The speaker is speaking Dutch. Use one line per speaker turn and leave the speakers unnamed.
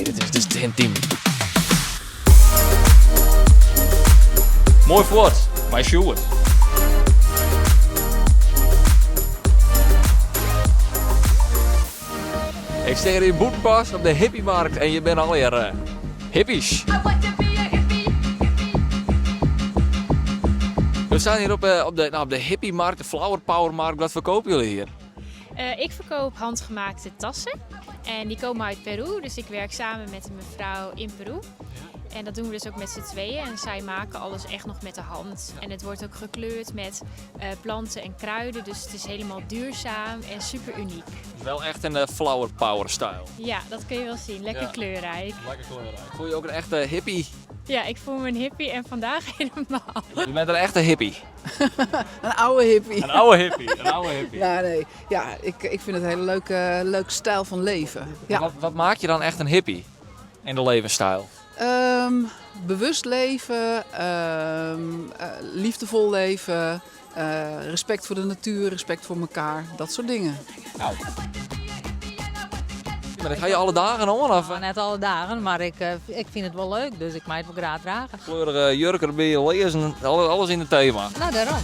Nee, dit is te intiem. Mooi voort, maar Sjoerd. Ik sta hier in Boetenpas op de hippiemarkt en je bent alweer hippies. We staan hier op de hippiemarkt, de Flower Power markt. Wat verkopen jullie hier?
Ik verkoop handgemaakte tassen en die komen uit Peru, dus ik werk samen met een mevrouw in Peru. En dat doen we dus ook met z'n tweeën en zij maken alles echt nog met de hand. En het wordt ook gekleurd met planten en kruiden, dus het is helemaal duurzaam en super uniek.
Wel echt een Flower Power style.
Ja, dat kun je wel zien, lekker kleurrijk.
Lekker kleurrijk. Voel je ook een echte hippie?
Ja, ik voel me een hippie en vandaag helemaal.
Je bent een echte hippie.
Een oude hippie.
Een oude hippie. Een oude hippie.
Ja, nee. Ja, ik vind het een hele leuke stijl van leven. Ja.
Wat maakt je dan echt een hippie in de levensstijl?
Bewust leven, liefdevol leven, respect voor de natuur, respect voor elkaar, dat soort dingen.
Nou. Maar dat ga je alle dagen om? Of?
Net alle dagen, maar ik vind het wel leuk, dus ik mag het wel graag dragen.
Kleurige jurken erbij, lezen, alles in het thema.
Nou, daarom.